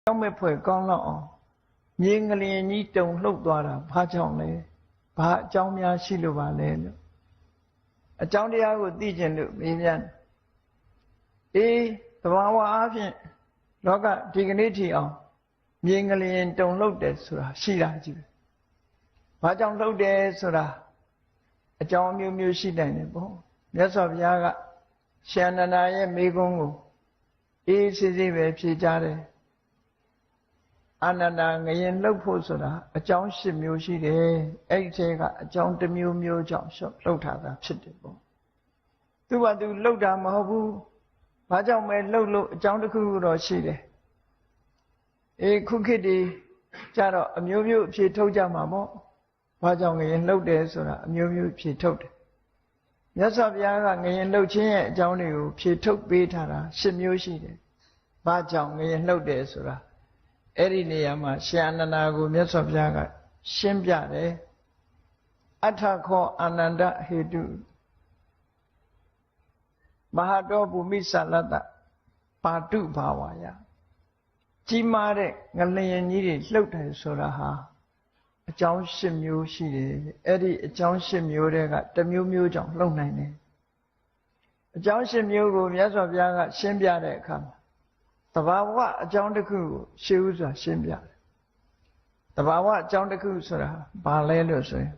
ကြောင့်မဲ့ဖွယ်ကောင်းလောက်အောင်မြင်းကလေးကြီးတုံလှုပ်သွားတာဘာကြောင့်လဲဘာအကြောင်းများရှိလို့ပါလဲလို့အကြောင်းတရားကိုသိကျင်လို့မေးပြန်သဘာဝအားဖြင့်လောကဒီကနေ့ထိအောင်မြင်းကလေးတုံလှုပ်တယ်ဆိုတာရှိတာကြည့်ပဲဘာကြောင့်လှုပ်တယ်ဆိုတာအကြောင်းမျိုးမျိုးရှိနိုင်တယ်ပေါ့မြတ်စွာဘုရားကရှင်အနန္ဒာရဲ့မိဂုံးကိုစေးပဲဖြေကြတယ်အာနန္ဒာငရင်လှုပ်ဖို့ဆိုတာအကြောင်း၈မျိုးရှိတယ်အဲ့ဒီထဲကအကြောင်းတစ်မျိုးမျိုးကြောင့်လှုပ်ထားတာဖြစ်တယ်ပေါ့သူကသူလှုပ်တာမဟုတ်ဘူးဘာကြောင့်ပဲလှုပ်လို့အကြောင်းတစ်ခုခုတော့ရှိတယ်ခုခေတ်ဒီကြတော့အမျိုးမျိုးအဖြေထုတ်ကြမှာပေါ့ဘာကြောင့်ငရင်လှုပ်တယ်ဆိုတာအမျိုးမျိုးဖြေထုတ်တယ်မြတ်စွာဘုရားကငရင်လှုပ်ခြင်းရဲ့အကြောင်းတွေကိုဖြေထုတ်ပေးထားတာ၈မျိုးရှိတယ်ဘာကြောင့်ငရင်လှုပ်တယ်ဆိုတာအဲ့ဒီနေရာမှာရှင်အနန္ဒာကိုမြတ်စွာဘုရားကရှင်းပြတယ်အထခောအာနန္ဒဟေတုမဟာတောဘူမိသလတ္တပါတုဘာဝါယကြီးမားတဲ့ငလျင်ကြီးတွေလှုပ်တယ်ဆိုတာဟာအကြောင်း၈မျိုးရှိတယ်အဲ့ဒီအကြောင်း၈မျိုးတွေကတစ်မျိုးမျိုးကြောင့်လှုပ်နိုင်တယ်အကြောင်း၈မျိုးကိုမြတ်စွာဘုရားကရှင်းပြတဲ့အခါမှာသဘာဝအကြောင်းတစ်ခုကိုရှေးဥစွာရှင်းပြတယ်သဘာဝအကြောင်းတစ်ခုဆိုတာဘာလဲလို့ဆိုရင်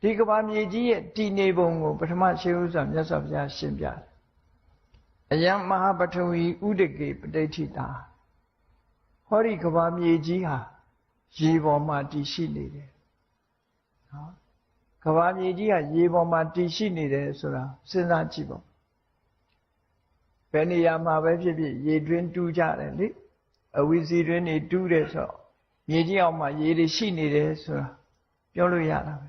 ဒီကမ္ဘာမြေကြီးရဲ့တည်နေပုံကိုပထမရှေးဥစွာမြတ်စွာဘုရားရှင်းပြတယ်အယံမဟာပထဝီဥဒကေပဋိဋ္ဌိတာဟောဒီကမ္ဘာမြေကြီးဟာရေပေါ်မှာတည်ရှိနေတယ်နော်ကမ္ဘာမြေကြီးဟာရေပေါ်မှာတည်ရှိနေတယ်ဆိုတာစဉ်းစားကြည့်ပါဘယ်နေရာမှာပဲဖြစ်ဖြစ်ရေတွင်းတူးကြတယ်လေအဝီစီတွင်းနေတူးတယ်ဆိုတော့မြေကြီးအောင်မှာရေတွေရှိနေတယ်ဆိုတာပြောလို့ရတာပဲ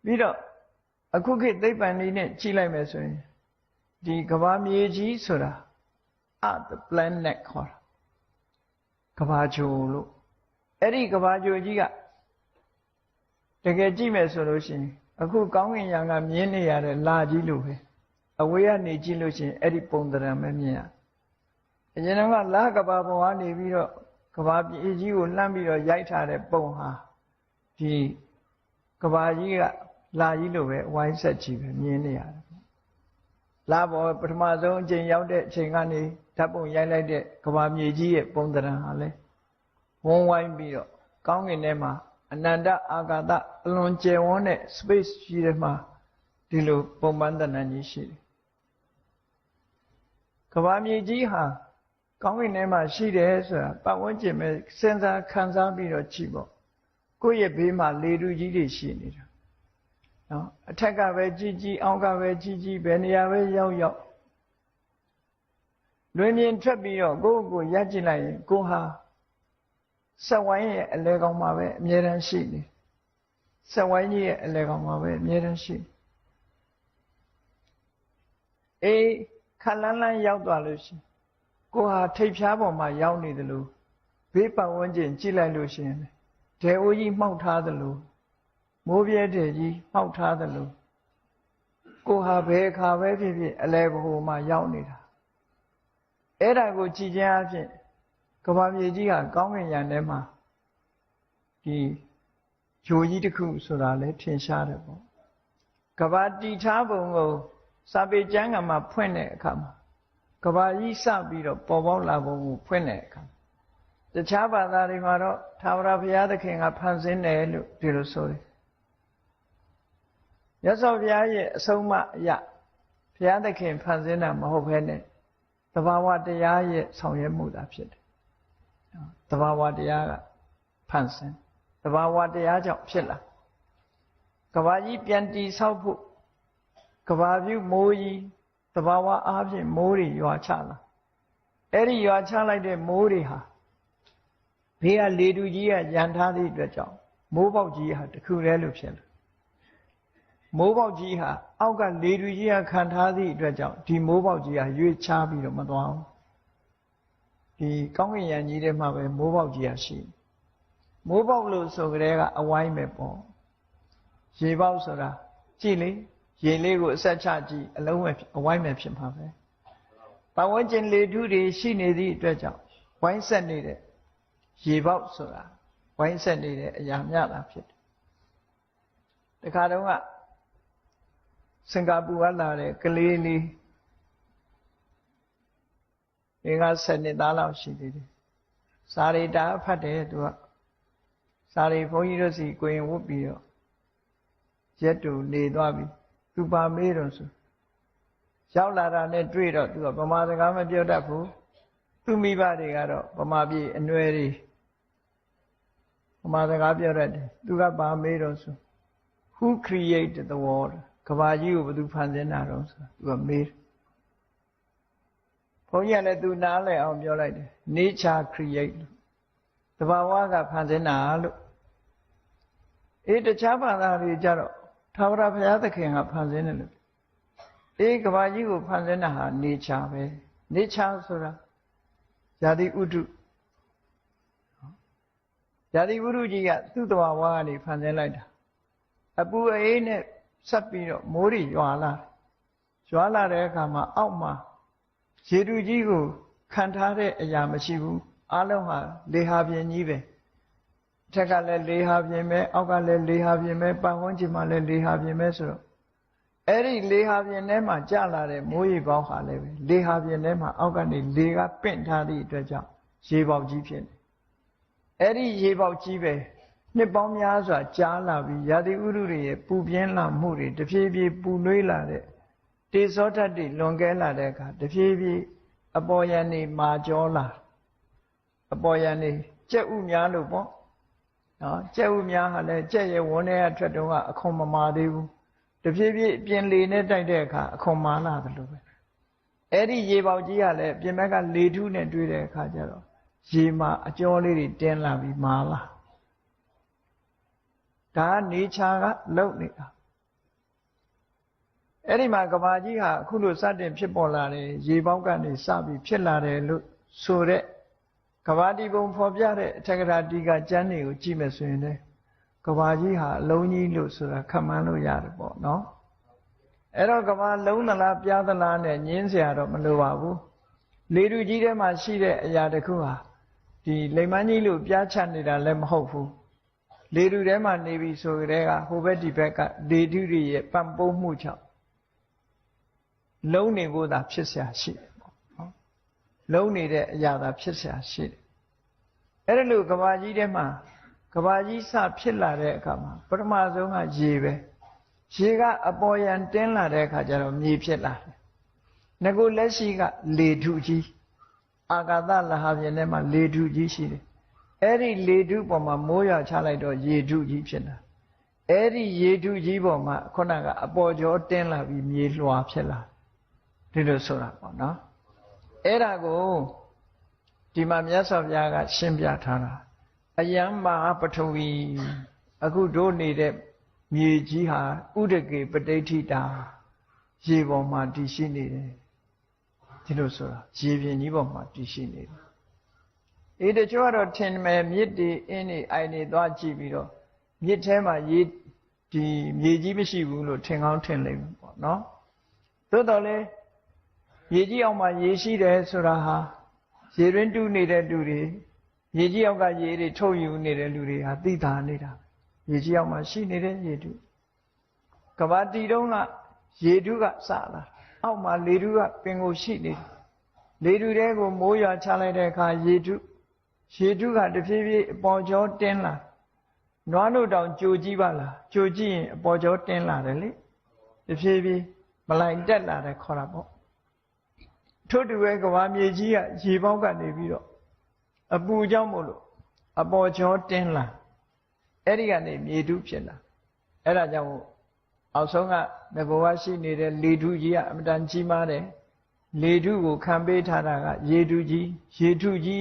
ပြီးတော့အခုခေတ်သိပ္ပံလေးနဲ့ကြည့်လိုက်မယ်ဆိုရင်ဒီကမ္ဘာမြေကြီးဆိုတာ the planet ခေါ်တာကမ္ဘာဂြိုလ်လို့အဲ့ဒီကမ္ဘာဂြိုလ်ကြီးကတကယ်ကြည့်မယ်ဆိုလို့ရှိရင်အခုကောင်းကင်ယံကမြင်နေရတဲ့လကြီးလို့ပဲအဝေးကနေကြည့်လို့ရှိရင်အဲ့ဒီပုံသဏ္ဍာန်ပဲမြင်ရအရင်ကလကဘာပေါ်ကနေပြီးတော့ကဘာမြေကြီးကိုလှမ်းပြီးတော့ရိုက်ထားတဲ့ပုံဟာဒီကဘာကြီးကလာကြီးလို့ပဲဝိုင်းဆက်ကြည့်ပဲမြင်နေရတယ်လာပေါ်ပထမဆုံးအချိန်ရောက်တဲ့အချိန်ကနေဓာတ်ပုံရိုက်လိုက်တဲ့ကဘာမြေကြီးရဲ့ပုံသဏ္ဍာန်ဟာလဲဝန်းဝိုင်းပြီးတော့ကောင်းကင်ထဲမှာအနန္တအာကာသအလွန်ကျယ်ဝန်းတဲ့ space ကြီးထဲမှာဒီလိုပုံပန်းသဏ္ဍာန်ကြီးရှိတယ်ကဘာမြေကြီးဟာကောင်းကင်ထဲမှာရှိတယ်ဆိုတာပတ်ဝန်းကျင်ပဲစဉ်းစားခံစားပြီးတော့ကြည့်ပေါ့ကိုယ့်ရဲ့ဘေးမှာလေထုကြီးတွေရှိနေတာနော်အထက်ကပဲကြီးကြီးအောက်ကပဲကြီးကြီးဘယ်နေရာပဲရောက်ရောက်လွင်မြင်ထွက်ပြီးတော့ကိုယ့်ကိုရပ်ကြည့်လိုက်ရင်ကိုဟာစက်ဝိုင်းရဲ့အလဲကောင်မှာပဲအမြဲတမ်းရှိနေစက်ဝိုင်းကြီးရဲ့အလဲကောင်မှာပဲအမြဲတမ်းရှိခက်လန်းလန်းရောက်သွားလို့ရှိရင်ကိုဟာထိပ်ဖြားပေါ်မှာရောက်နေတယ်လို့ဘေးပတ်ဝန်းကျင်ကြည့်လိုက်လို့ရှိရင်ဒဲအိုးကြီးမှောက်ထားတယ်လို့မိုးပြဲတဲ့ကြီးမှောက်ထားတယ်လို့ကိုဟာဘယ်အခါပဲဖြစ်ဖြစ်အလဲဘိုမှာရောက်နေတာအဲ့ဒါကိုကြည်ခြင်းအဖြစ်ကမ္ဘာမြေကြီးကကောင်းကင်ယံထဲမှာဒီဂျိုကြီးတစ်ခုဆိုတာလဲထင်ရှားတယ်ပေါ့ကမ္ဘာတည်ထားပုံကိုစာပေကျမ်းကမှာဖွင့်တဲ့အခါမှာကဘာကြီးစပြီးတော့ပေါ်ပေါက်လာပုံကိုဖွင့်တဲ့အခါတခြားဘာသာတွေမှာတော့သာဝရဘုရားသခင်ကဖန်ဆင်းတယ်လို့ဒီလိုဆိုတယ်မြတ်စွာဘုရားရဲ့အဆုံးအမအရဘုရားသခင်ဖန်ဆင်းတာမဟုတ်ဘဲနဲ့သဘာဝတရားရဲ့ဆောင်ရွက်မှုသာဖြစ်တယ်သဘာဝတရားကဖန်ဆင်းသဘာဝတရားကြောင့်ဖြစ်လာကဘာကြီးပြန်တည်ဆောက်ဖို့ကဘာပြုမိုးကြီးသဘာဝအားဖြင့်မိုးတွေရွာချလာအဲ့ဒီရွာချလိုက်တဲ့မိုးတွေဟာဘေးကလေတူကြီးကရန်ထားသည့်အတွက်ကြောင့်မိုးပေါက်ကြီးဟာတခုတည်းလို့ဖြစ်လာမိုးပေါက်ကြီးဟာအောက်ကလေတူကြီးကခံထားသည့်အတွက်ကြောင့်ဒီမိုးပေါက်ကြီးဟာရွေ့ချပြီးတော့မသွားဘူးဒီကောင်းကင်ယံကြီးထဲမှာပဲမိုးပေါက်ကြီးဟာရှိမိုးပေါက်လို့ဆိုကြတဲ့ကအဝိုင်းပဲပေါ့ရေပေါက်ဆိုတာကြည့်လေရေလေးကိုအဆက်ချကြည့်အလုံးဝအဝိုင်းပဲဖြစ်မှာပဲပတ်ဝန်းကျင်လေထုတွေရှိနေသည့်အတွက်ကြောင့်ဝ ဝိုင်းဆက်နေတဲ့ရေပေါက်ဆိုတာဝိုင်းဆက်နေတဲ့အရာမြတာဖြစ်တယ်တခါတုန်းကစင်ကာပူကလာတဲ့ကလေးလေး50 နှစ်သားလောက်ရှိသေးတယ်စာရီတာဖတ်တယ်သူကစာရီဘုန်းကြီးတို့စီကိုရင်ဝတ်ပြီးတော့ရက်တူနေသွားပြီသူပါမေးတော့ဆိုရောက်လာတာနဲ့တွေ့တော့သူကဗမာစကားမပြောတတ်ဘူးသူမိဘတွေကတော့ဗမာပြည်အနွယ်တွေဗမာစကားပြောတတ်တယ်သူကပါမေးတော့ဆို Who created the world ကဘာကြီးကိုဘယ်သူဖန်ဆင်းတာတော့ဆိုသူကမေးဘုန်းကြီးကလည်းသူနားလည်အောင်ပြောလိုက်တယ် Nature create လို့သဘာဝကဖန်ဆင်းတာလို့တခြားဘာသာတွေကြတော့ထာဝရဘုရားသခင်ကဖန်ဆင်းတယ်လို့ကဘာကြီးကိုဖန်ဆင်းတာဟာ nature ပဲ nature ဆိုတာဇာတိဥတုဇာတိဥတုကြီးကသူ့သဘာဝကနေဖန်ဆင်းလိုက်တာအပူအေးနဲ့ဆက်ပြီးတော့မိုးတွေရွာလာတဲ့အခါမှာအောက်မှာရေတူကြီးကိုခံထားတဲ့အရာမရှိဘူးအလုံးဟာလေဟာပြင်ကြီးပဲအထက်ကလည်းလေဟာပြင်ပဲအောက်ကလည်းလေဟာပြင်ပဲပတ်ဝန်းကျင်မှာလည်းလေဟာပြင်ပဲဆိုတော့အဲ့ဒီလေဟာပြင်ထဲမှာကျလာတဲ့မိုးရေပေါက်ဟာလည်းပဲလေဟာပြင်ထဲမှာအောက်ကနေလေကပင့်ထားသည့်အတွက်ကြောင့်ရေပေါက်ကြီးဖြစ်နေအဲ့ဒီရေပေါက်ကြီးပဲနှစ်ပေါင်းများစွာကြားလာပြီးရာသီဥတုတွေရဲ့ပူပြင်းလာမှုတွေတဖြည်းဖြည်းပူနွေးလာတဲ့တေဇောဓာတ်တွေလွန်ကဲလာတဲ့အခါတဖြည်းဖြည်းအပေါ်ယံနေမာကျောလာအပေါ်ယံနေကြက်ဥများလို့ပေါ့နော်ကြက်ဥများဟာလည်းကြက်ရဲ့ဝန်းထဲကထွက်တော့အခွန်မမာသေးဘူးတဖြည်းဖြည်းပြင်လေနဲ့တိုက်တဲ့အခါအခွန်မာလာတယ်လို့ပဲအဲ့ဒီရေပေါက်ကြီးကလည်းပြင်ဘက်ကလေထုနဲ့တွေ့တဲ့အခါကျတော့ရေမှာအကျော်လေးတွေတင်းလာပြီးမာလာဒါကနေချာကလုံနေတာအဲ့ဒီမှာကဘာကြီးဟာအခုလိုစတင်ဖြစ်ပေါ်လာတယ်ရေပေါက်ကနေစပြီးဖြစ်လာတယ်လို့ဆိုတဲ့ကဘာတီပုံဖော်ပြတဲ့အထက်ကရာတီကကျမ်းတွေကိုကြည့်မယ်ဆိုရင်လေကဘာကြီးဟာအလုံးကြီးလို့ဆိုတာခန့်မှန်းလို့ရတယ်ပေါ့နော်အဲ့တော့ကဘာလုံးသလားပြားသလားနဲ့ညင်းเสียတော့မလိုပါဘူးလေတူကြီးထဲမှာရှိတဲ့အရာတစ်ခုဟာဒီလိမ္မန်းကြီးလို့ပြားချနေတာလည်းမဟုတ်ဘူးလေတူထဲမှာနေပြီဆိုကြတဲ့ကဟိုဘက်ဒီဘက်ကလေတူတွေရဲ့ပံ့ပိုးမှုကြောင့်လုံးနေဖို့သာဖြစ်เสียရှိတယ်ပေါ့နော်လုံးနေတဲ့အရာသာဖြစ်เสียရှိတယ်အဲ့ဒါလို့ကဘာကြီးထဲမှာကဘာကြီးစဖြစ်လာတဲ့အခါမှာပထမဆုံးကရေပဲရေကအပေါ်ယံတင်းလာတဲ့အခါကျတော့မြေဖြစ်လာတယ်ငကိုလက်ရှိကလေထုကြီးအာကာသလဟာပြင်ထဲမှာလေထုကြီးရှိတယ်အဲ့ဒီလေထုပေါ်မှာမိုးရွာချလိုက်တော့ရေထုကြီးဖြစ်လာအဲ့ဒီရေထုကြီးပေါ်မှာခုနကအပေါ်ကျော်တင်းလာပြီးမြေလွှာဖြစ်လာဒီလိုဆိုတာပေါ့နော်အဲ့ဒါကိုဒီမှာမြတ်စွာဘုရားကရှင်းပြထားတာအယံမဟာပထဝီအခုတို့နေတဲ့မြေကြီးဟာဥဒကေပဋိဋ္ဌိတာရေပေါ်မှာတည်ရှိနေတယ်ဒီလိုဆိုတာရေပြင်ကြီးပေါ်မှာတည်ရှိနေတယ်တချို့ကတော့ထင်မယ်မြစ်တွေအင်းတွေအိုင်တွေသွားကြည့်ပြီးတော့မြစ်ထဲမှာရေဒီမြေကြီးမရှိဘူးလို့ထင်ကောင်းထင်လိမ့်မယ်ပေါ့နော်သို့တော်လည်းမြေကြီးအောက်မှာရေရှိတယ်ဆိုတာဟာရေရင်းတူးနေတဲ့လူတွေမြေကြီးအောက်ကရေတွေထုတ်ယူနေတဲ့လူတွေဟာသိတာနေတာမြေကြီးအောက်မှာရှိနေတဲ့ရေတူကဘာတီတုံးကရေတူကစလာအောက်မှာလေတူကပင်ကိုရှိနေလေတူတဲကိုမိုးရွာချလိုက်တဲ့အခါရေတူကတဖြည်းဖြည်းအပေါ်ကျော်တင်းလာနွားတို့တောင်ကြိုကြည့်ပါလားကြိုကြည့်ရင်အပေါ်ကျော်တင်းလာတယ်လေတဖြည်းဖြည်းမလိုက်တက်လာတယ်ခေါ်တာပေါ့ထို့တူပဲကဘာမြေကြီးကရေပေါက်ကနေပြီးတော့အပူကြောင့်မို့လို့အပေါ်ကျော်တင်းလာအဲ့ဒီကနေမြေထုဖြစ်လာအဲ့ဒါကြောင့်အောက်ဆုံးကငကောကရှိနေတဲ့လေထုကြီးကအမတန်ကြီးမားတယ်လေထုကိုခံပေးထားတာကရေထုကြီး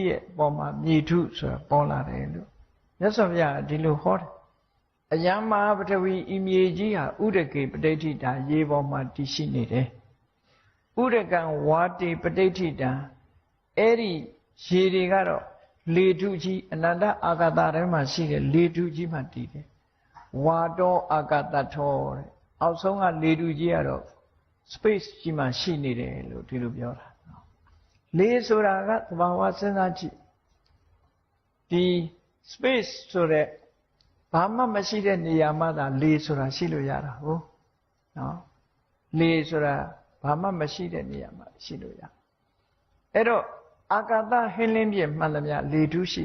ရဲ့ပေါ်မှာမြေထုဆိုတာပေါ်လာတယ်လို့မြတ်စွာဘုရားဒီလိုဟောတယ်အယံမဟာပထဝီဤမြေကြီးဟာဥဒကေပဋိဋ္ဌိတာရေပေါ်မှာတည်ရှိနေတယ်ဥဒကံဝါတိပဋိဋ္ဌိတံအဲ့ဒီရေတွေကတော့လေထုကြီးအနန္တအာကာသထဲမှာရှိတဲ့လေထုကြီးမှတည်တယ်ဝါတောအာကာသထောတဲ့အောက်ဆုံးကလေထုကြီးကတော့ space ကြီးမှရှိနေတယ်လို့ဒီလိုပြောတာလေဆိုတာကသဘာဝစဉ်းစားကြည့် ဒီ space ဆိုတဲ့ဘာမှမရှိတဲ့နေရာမှာသာလေဆိုတာရှိလို့ရတာဟုတ်နော်လေဆိုတာဘာမှမရှိတဲ့နေရာမှာရှိလို့ရအဲ့တော့အာကာသဟင်းလင်းပြည့်မှန်သမျှလေထုရှိ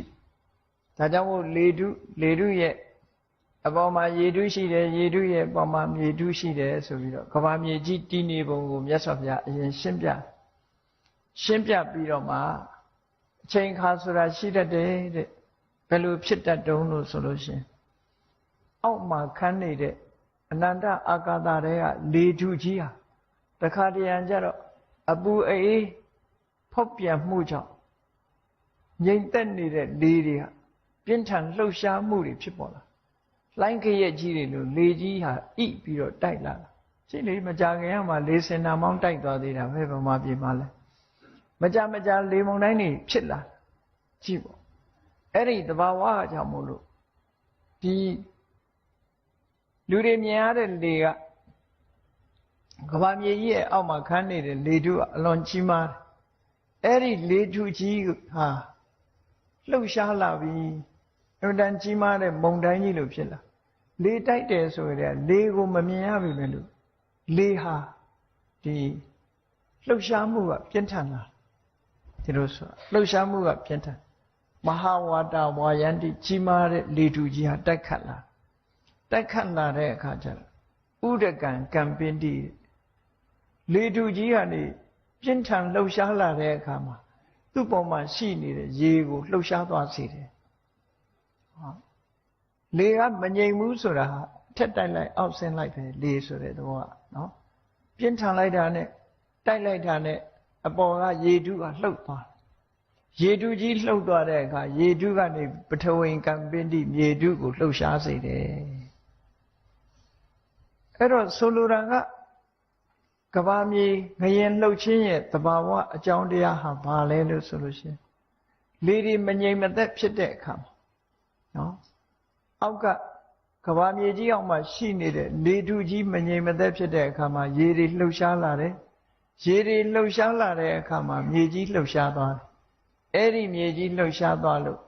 ဒါကြောင့်မို့လေထုရဲ့အပေါ်မှာရေထုရှိတယ်ရေထုရဲ့ပေါ်မှာမြေထုရှိတယ်ဆိုပြီးတော့ကမ္ဘာမြေကြီးတည်နေပုံကိုမြတ်စွာဘုရားအရင်ရှင်းပြပြီးတော့မှအချိန်ခါဆိုတာရှိတတ်တယ်တဲ့ဘယ်လိုဖြစ်တတ်တုံးလို့ဆိုလို့ရှင်အောက်မှာခန်းနေတဲ့အနန္တအာကာသတွေကလေထုကြီးဟာတခါတရံကျတော့အပူအေးဖောက်ပြန်မှုကြောင့်ငြိမ်သက်နေတဲ့လေတွေကပြင်းထန်လှုပ်ရှားမှုတွေဖြစ်ပေါ်လာလိုင်းခရက်ကြီးတွေလို့လေကြီးဟာဣပြီးတော့တိုက်လာတာရှိလေမကြခင်ကမှလေစင်နာမောင်းတိုက်သွားသေးတာပဲဗမာပြည်မှာလဲမကြလေမုန်တိုင်းတွေဖြစ်လာကြည့်ပေါ့အဲ့ဒီသဘာဝကြောင့်မို့လို့ဒီလူတွေမြင်ရတဲ့လေကကမ္ဘာမြေကြီးရဲ့အောက်မှာခန်းနေတဲ့လေထုအလွန်ကြီးမားအဲ့ဒီလေထုကြီးဟာလှုပ်ရှားလာပြီးအမှန်တန်ကြီးမားတဲ့မုန်တိုင်းကြီးလို့ဖြစ်လာလေတိုက်တယ်ဆိုရင်လေကိုမမြင်ရပြီပဲလို့လေဟာဒီလှုပ်ရှားမှုကပြင်းထန်လာဒီလိုဆိုလှုပ်ရှားမှုကပြင်းထန်မဟာဝါတာဝါယန္တိကြီးမားတဲ့လေထုကြီးဟာတိုက်ခတ်လာတဲ့အခါကျတော့ဥဒကံကံပင်တိလေထုကြီးကနေပြင်းထန်လှုပ်ရှားလာတဲ့အခါမှာသူ့ပေါ်မှာရှိနေတဲ့ရေကိုလှုပ်ရှားသွားစေတယ်လေကမငြိမ်ဘူးဆိုတာဟာထက်တိုက်လိုက်အောက်ဆင်းလိုက်ပဲလေဆိုတဲ့သဘောကနော်ပြင်းထန်လိုက်တာနဲ့တိုက်လိုက်တာနဲ့အပေါ်ကရေထုကလှုပ်သွားရေထုကြီးလှုပ်သွားတဲ့အခါရေထုကနေပထဝီကံပင်တိမြေထုကိုလှုပ်ရှားစေတယ်အဲ့တော့ဆိုလိုတာကကဘာမြေငရင်လှုပ်ခြင်းရဲ့သဘာဝအကြောင်းတရားဟာဘာလဲလို့ဆိုလို့ရှိရင်လေဒီမငြိမ်မသက်ဖြစ်တဲ့အခါမှာနော်အောက်ကကဘာမြေကြီးအောက်မှာရှိနေတဲ့လေထုကြီးမငြိမ်မသက်ဖြစ်တဲ့အခါမှာရေတွေလှုပ်ရှားလာတယ်ရေတွေလှုပ်ရှားလာတဲ့အခါမှာမြေကြီးလှုပ်ရှားသွားတယ်အဲ့ဒီမြေကြီးလှုပ်ရှားသွားလို့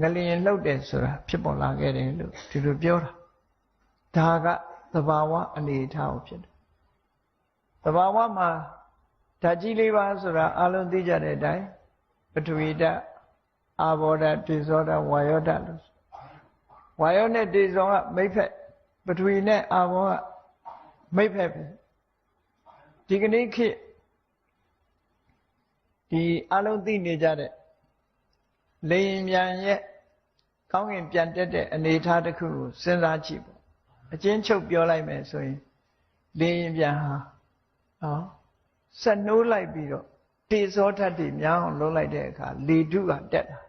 ငလျင်လှုပ်တယ်ဆိုတာဖြစ်ပေါ်လာခဲ့တယ်လို့ဒီလိုပြောတာဒါကသဘာဝအနေအထားကိုဖြစ်တယ်သဘာဝမှာဓာတ်ကြီးလေးပါဆိုတာအလုံးသိကြတဲ့အတိုင်းပထဝီဓာတ်အာဘောဓာတ်တေဇောဓာတ်ဝါယောဓာတ်လို့ဝါယောနဲ့တေဇောကမိတ်ဖက်ပထဝီနဲ့အာဘောကမိတ်ဖက်ပဲဒီကနေ့ခေတ်ဒီအလုံးသိနေကြတဲ့လေရင်ပြန်ရဲ့ကောင်းကင်ပြန်တက်တဲ့အနေအထားတစ်ခုကိုစဉ်းစားကြည့်ပေါ့အချင်းချုပ်ပြောလိုက်မယ်ဆိုရင်လေရင်ပြန်ဟာဆက်နှိုးလိုက်ပြီးတော့တေဇောဓာတ်တွေများအောင်လုပ်လိုက်တဲ့အခါလေထုကတက်တာ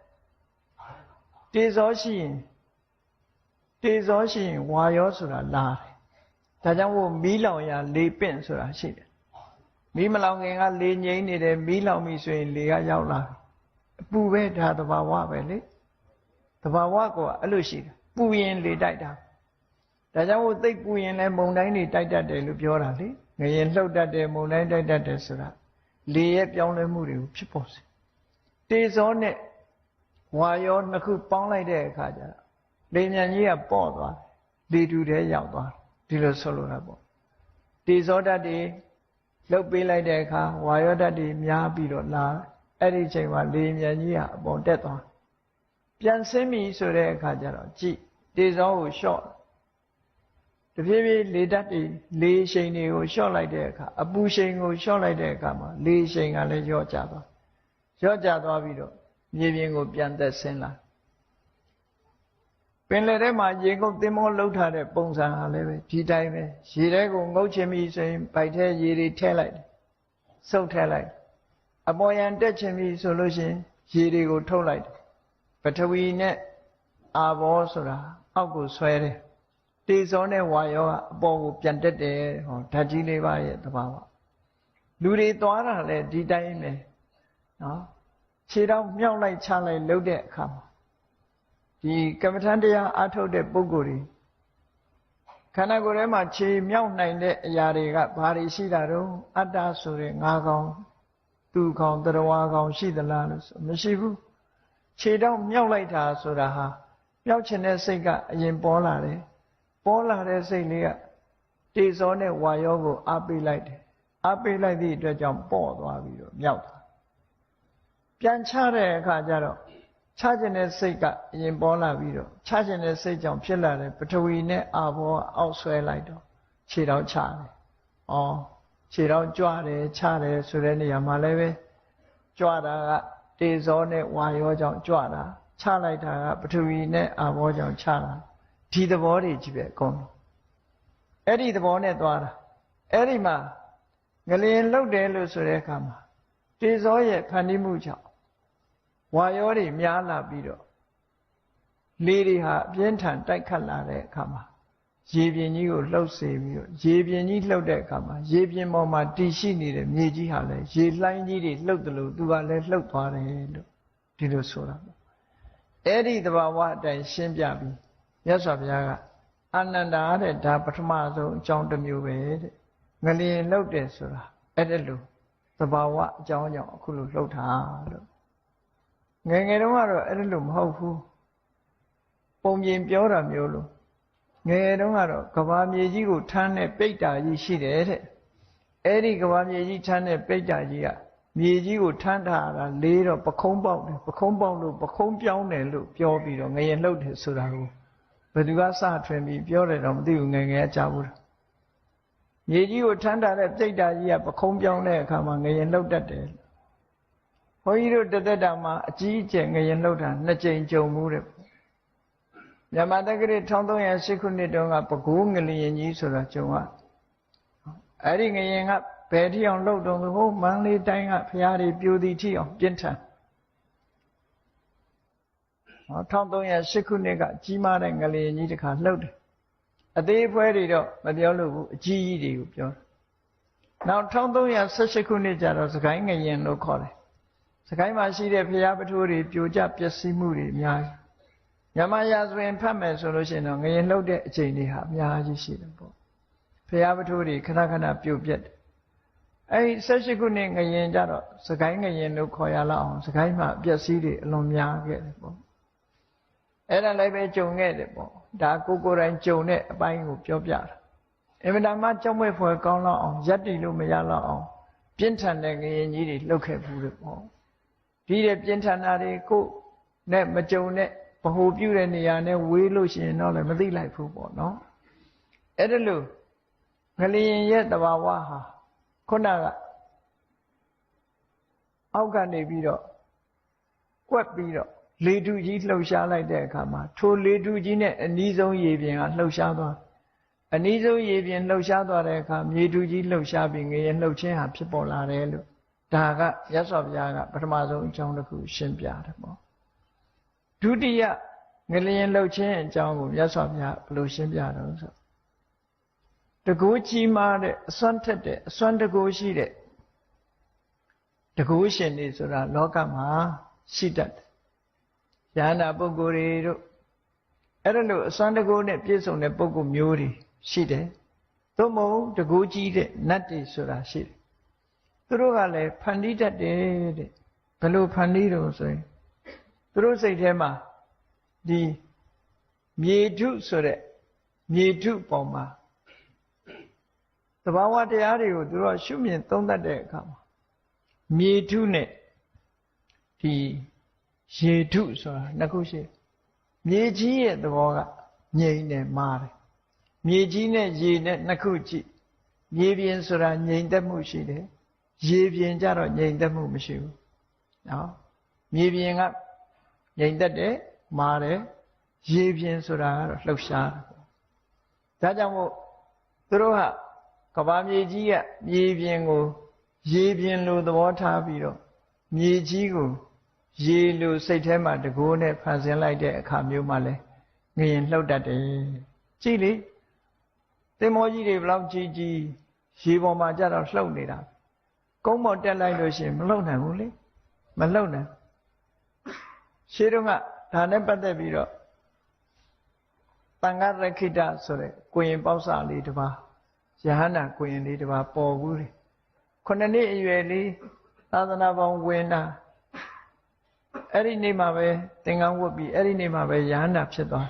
တေဇောရှိရင်ဝါယောဆိုတာလာတယ်ဒါကြောင့်မို့မီးလောင်ရာလေပင့်ဆိုတာရှိတယ်မီးမလောင်ခင်ကလေငြိမ်းနေတယ်မီးလောင်ပြီဆိုရင်လေကရောက်လာတယ်အပူပဲဒါသဘာဝပဲလေသဘာဝကအဲ့လိုရှိတယ်ပူရင်လေတိုက်တာဒါကြောင့်မို့သိပ်ပူရင်လည်းမုန်တိုင်းတွေတိုက်တတ်တယ်လို့ပြောတာလေငရင်လှုပ်တတ်တယ်မုန်တိုင်းတိုက်တတ်တယ်ဆိုတာလေရဲ့ပြောင်းလဲမှုတွေကိုဖြစ်ပေါ်စေတေဇောနဲ့ဝါယောနှစ်ခုပေါင်းလိုက်တဲ့အခါကျတော့လေမြန်ကြီးကပေါ့သွားတယ်လေတူထဲရောက်သွားတယ်ဒီလိုဆိုလိုတာပေါ့တေဇောဓာတ်တွေလှုပ်ပေးလိုက်တဲ့အခါဝါယောဓာတ်တွေများပြီးတော့လာအဲ့ဒီချိန်မှာလေမြန်ကြီးကအပေါ်တက်သွားပြန်ဆင်းပြီဆိုတဲ့အခါကျတော့ကြည့်တေဇောကိုလျှော့တဖြည်းဖြည်းလေဓာတ်တွေလေရှိန်တွေကိုလျှော့လိုက်တဲ့အခါအပူရှိန်ကိုလျှော့လိုက်တဲ့အခါမှာလေရှိန်ကလည်းလျော့ကျသွားပြီးတော့မြေပြင်ကိုပြန်သက်ဆင်းလာပင်လယ်ထဲမှာရေငုပ်သင်္ဘောလှုပ်ထားတဲ့ပုံစံဟာလည်းပဲဒီတိုင်းပဲရေထဲကိုငုပ်ချင်ပြီဆိုရင်ဗိုက်ထဲရေတွေထည့်လိုက်စုပ်ထည့်လိုက်အပေါ်ယံတက်ချင်ပြီဆိုလို့ရှိရင်ရေတွေကိုထုတ်လိုက်ပထဝီနဲ့အာဘောဆိုတာအောက်ကိုဆွဲတယ်တေဇောနဲ့ဝါယောကအပေါ်ကိုပြန်တက်တယ်ဟောဓာတ်ကြီးလေးပါရဲ့သဘာဝလူတွေသွားတာလည်းဒီတိုင်းပဲနော်ခြေထောက်မြောက်လိုက်ချလိုက်လှုပ်တဲ့အခါမှာဒီကမ္မထန်တရားအားထုတ်တဲ့ပုဂ္ဂိုလ်တွေခန္ဓာကိုယ်ထဲမှာခြေမြောက်နိုင်တဲ့အရာတွေကဘာတွေရှိတာတော့အတ္တဆိုတဲ့ငါးကောင်သူကောင်တရားကောင်ရှိသလားလို့ဆိုမရှိဘူး ခြေတော့မြောက်လိုက်တာဆိုတာဟာမြောက်ချင်တဲ့စိတ်ကအရင်ပေါ်လာတယ်ပေါ်လာတဲ့စိတ်လေးကတေဇောနဲ့ဝါယောကိုအားပေးလိုက်တယ်အားပေးလိုက်သည့်အတွက်ကြောင့်ပေါ့သွားပြီးတော့မြောက်တာပြန်ချတဲ့အခါကျတော့ချခြင်းတဲ့စိတ်ကအရင်ပေါ်လာပြီးတော့ချခြင်းတဲ့စိတ်ကြောင့်ဖြစ်လာတဲ့ပထဝီနဲ့အာဘောအောက်ဆွဲလိုက်တော့ခြေတော့ချတယ်။အော်ခြေတော့ကြွတယ်ချတယ်ဆိုတဲ့နေရာမှာလည်းပဲကြွတာကတေဇောနဲ့ဝါယောကြောင့်ကြွတာချလိုက်တာကပထဝီနဲ့အာဘောကြောင့်ချတာဒီသဘောတွေကြီးပဲအကုန်လုံးအဲ့ဒီသဘောနဲ့သွားတာအဲ့ဒီမှာငလျင်လှုပ်တယ်လို့ဆိုတဲ့အခါမှာတေဇောရဲ့ဖန်တီးမှုကြောင့်ဝါယောတွေများလာပြီးတော့လေတွေဟာအပြင်းထန်တိုက်ခတ်လာတဲ့အခါမှာရေပြင်ကြီးကိုလှုပ်စေပြီးတော့ရေပြင်ကြီးလှုပ်တဲ့အခါမှာရေပြင်ပေါ်မှာတည်ရှိနေတဲ့မြေကြီးဟာလည်းရေလှိုင်းကြီးတွေလှုပ်တယ်လို့သူကလည်းလှုပ်သွားတယ်လို့ဒီလိုဆိုတာပေါ့အဲ့ဒီသဘာဝအတိုင်းရှင်းပြပြီးမြတ်စွာဘုရားကအာနန္ဒာတဲ့ဒါပထမဆုံးအကြောင်းတစ်မျိုးပဲတဲ့ငလျင်လှုပ်တယ်ဆိုတာအဲ့ဒါလို့သဘာဝအကြောင်းကြောင့်အခုလိုလှုပ်တာလို့ငယ်ငယ်တုန်းကတော့အဲ့ဒါလို့မဟုတ်ဘူးပုံပြင်ပြောတာမျိုးလို့ငယ်ငယ်တုန်းကတော့ကဘာမြေကြီးကိုထမ်းတဲ့ပိတ်တာကြီးရှိတယ်တဲ့အဲ့ဒီကဘာမြေကြီးထမ်းတဲ့ပိတ်တာကြီးကမြေကြီးကိုထမ်းထားတာလေးတော့ပခုံးပေါက်တယ်ပခုံးပေါက်လို့ပခုံးပြောင်းတယ်လို့ပြောပြီးတော့ငရင်လှုပ်တယ်ဆိုတာကိုဘယ်သူကစထွင်ပြီးပြောတယ်တော့မသိဘူးငယ်ငယ်ကကြားဘူးမြေကြီးကိုထမ်းထားတဲ့ပိတ်တာကြီးကပခုံးပြောင်းတဲ့အခါမှာငရင်လှုပ်တတ်တယ်ဘုန်းကြီးတို့တသက်တာမှာအကြီးအကျယ်ငရင်လှုပ်တာ2ကြိမ်ကြုံမှုတဲ့မြန်မာတက္ကရာ1308ခုနှစ်တုန်းကပဲခူးငလျင်ကြီးဆိုတာကြုံရအဲ့ဒီငရင်ကဘယ်ထိအောင်လှုပ်တော့ဟိုမန္တလေးတိုင်းကဖျားတွေပြိုသည်ထိအောင်ပြင်းထန်1308ခုနှစ်ကကြီးမားတဲ့ငလျင်ကြီးတစ်ခါလှုပ်တယ်အသေးဖွဲတွေတော့မပြောလို့ဘူးအကြီးကြီးတွေကိုပြောတယ်နောက်1318ခုနှစ်ကျတော့စကိုင်းငရင်လို့ခေါ်တယ်စကိုင်းမှာရှိတဲ့ဖျားပထိုးတွေပြိုကျပျက်စီးမှုတွေအများကြီးမြန်မာရာဇဝင်ဖတ်မယ်ဆိုလို့ရှိရင်တော့ငရင်လှုပ်တဲ့အချိန်တွေဟာအများကြီးရှိတယ်ပေါ့ဖျားပထိုးတွေခဏခဏပြိုပြက်တယ်အဲဒီ18ခုနှစ်ငရင်ကြတော့စကိုင်းငရင်လို့ခေါ်ရလောက်အောင်စကိုင်းမှာပျက်စီးတွေအလွန်များခဲ့တယ်ပေါ့အဲ့ဒါလည်းပဲကြုံခဲ့တယ်ပေါ့ဒါကိုယ်တိုင်ကြုံတဲ့အပိုင်းကိုပြောပြတာအင်မတန်မှကြောက်မွေ့ဖွယ်ကောင်းလောက်အောင်ရပ်တည်လို့မရလောက်အောင်ပြင်းထန်တဲ့ငရင်ကြီးတွေလှုပ်ခဲ့ဘူးတယ်ပေါ့ဒီတဲ့ပြင်းထန်တာတွေကိုနဲ့မကြုံတဲ့ဗဟိုပြုတဲ့နေရာနဲ့ဝေးလို့ရှိရင်တော့လည်းမသိလိုက်ဘူးပေါ့နော်အဲ့ဒါလို့ငလျင်ရဲ့တဘာဝဟာခုနကအောက်ကနေပြီးတော့ကွက်ပြီးတော့လေထုကြီးလှုပ်ရှားလိုက်တဲ့အခါမှာထိုလေထုကြီးနဲ့အနီးဆုံးရေပြင်ကလှုပ်ရှားသွားအနီးဆုံးရေပြင်လှုပ်ရှားသွားတဲ့အခါမြေထုကြီးလှုပ်ရှားပြီးငရေလှုပ်ခြင်းဟာဖြစ်ပေါ်လာတယ်လို့ဒါကရသော်ဘုရားကပထမဆုံးအကြောင်းတစ်ခုရှင်းပြတယ်ပေါ့ဒုတိယငလျင်လှုပ်ခြင်းအကြောင်းကိုရသော်ဘုရားဘယ်လိုရှင်းပြတော့ဆိုတကူကြီးမားတဲ့အစွမ်းထက်တဲ့အစွမ်းတကူရှိတဲ့တကူရှင်တွေဆိုတာလောကမှာရှိတတ်တယ်။ဉာဏပုဂ္ဂိုလ်တွေတို့အဲ့ဒါလို့အစွမ်းတကူနဲ့ပြည့်စုံတဲ့ပုဂ္ဂိုလ်မျိုးတွေရှိတယ်။သို့မဟုတ်တကူကြီးတဲ့နတ်တွေဆိုတာရှိတယ်။သူတို့ကလည်းဖန်တီးတတ်တယ်တဲ့။ဘယ်လိုဖန်တီးတော့ဆိုရင်သူတို့စိတ်ထဲမှာဒီမြေထုဆိုတဲ့မြေထုပေါ်မှာသဘာဝတရားတွေကိုသူတို့ရှုမြင်သုံးသပ်တဲ့အခါမှာမြေထုနဲ့ဒီရေထုဆိုတာနှစ်ခုရှိမြေကြီးရဲ့သဘောကငြိမ်တယ်မာတယ်မြေကြီးနဲ့ရေနဲ့နှစ်ခုကြည့်မြေပြင်ဆိုတာငြိမ်သက်မှုရှိတယ်ရေပြင်ကြတော့ငြိမ်သက်မှုမရှိဘူးနော်မြေပြင်ကငြိမ်သက်တယ်မာတယ်ရေပြင်ဆိုတာကတော့လှုပ်ရှားတယ်ဒါကြောင့်မို့သူတို့ကကဘာမြေကြီးကမြေပြင်ကိုရေပြင်လိုသဘောထားပြီးတော့မြေကြီးကိုရေလိုစိတ်ထဲမှာတကိုးနဲ့ဖန်ဆင်းလိုက်တဲ့အခါမျိုးမှလဲငရင်လှုပ်တတ်တယ်ကြည့်လေသင်္ဘောကြီးတွေဘလောက်ကြီးကြီးရေပေါ်မှာကြတော့လှုပ်နေတာကုန်းပေါ်တက်လိုက်လို့ရှိရင်မလှုပ်နိုင်ဘူးလေမလှုပ်နိုင်ရှင်းတော့ကဒါနဲ့ပတ်သက်ပြီးတော့တန်ခါရခိတဆိုတဲ့ကိုရင်ပေါက်စာလေးတစ်ပါးယဟန္တာကိုရင်လေးတစ်ပါးပေါ်ဘူးလေ9နှစ်အရွယ်လေးသာသနာပေါင်းဝင်တာ အဲ့ဒီနေ့မှာပဲသင်္ကန်းဝတ်ပြီးအဲ့ဒီနေ့မှာပဲယဟန္တာဖြစ်သွား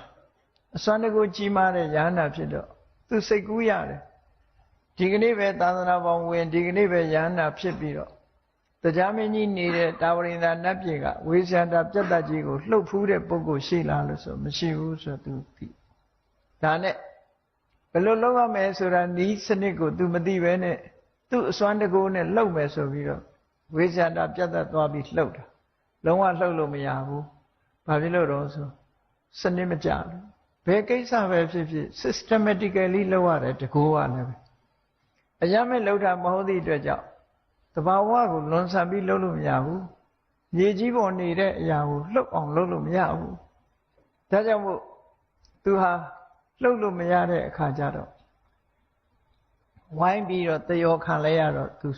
အစွမ်းတကူကြီးမားတဲ့ယဟန္တာဖြစ်တော့သူစိတ်ကူးရတယ်ဒီကနေ့ပဲသာသနာပေါင်းဝင်ဒီကနေ့ပဲယဟန္တာဖြစ်ပြီးတော့တရားမင်းကြီးနေတဲ့တာဝရိန္ဒာနတ်ပြည်ကဝေဇယန္တာပြတ်တတ်ကြီးကိုလှုပ်ဖူးတဲ့ပုဂ္ဂိုလ်ရှိလားလို့ဆိုမရှိဘူးဆိုသူသိဒါနဲ့ဘယ်လိုလုပ်ရမလဲဆိုတာဤစနစ်ကို तू မသိပဲနဲ့သူ့အစွမ်းတကူနဲ့လှုပ်မယ်ဆိုပြီးတော့ဝေဇယန္တာပြတ်တတ်သွားပြီးလှုပ်တာလုံးဝလှုပ်လို့မရဘူးဘာဖြစ်လို့တော့ဆိုစနစ်မကျဘူးဘယ်ကိစ္စပဲဖြစ်ဖြစ် systematically လုပ်ရတယ်တကူကလည်းပဲအရမဲ့လှုပ်တာမဟုတ်သည့်အတွက်ကြောင့်တဘာဝကိုလွန်ဆန်ပြီးလှုပ်လို့မရဘူးမြေကြီးပေါ်နေတဲ့အရာကိုလှုပ်အောင်လှုပ်လို့မရဘူးဒါကြောင့်မို့သူဟာလှုပ်လို့မရတဲ့အခါကျတော့ဝိုင်းပြီးတော့တယောခံလဲရတော့သူ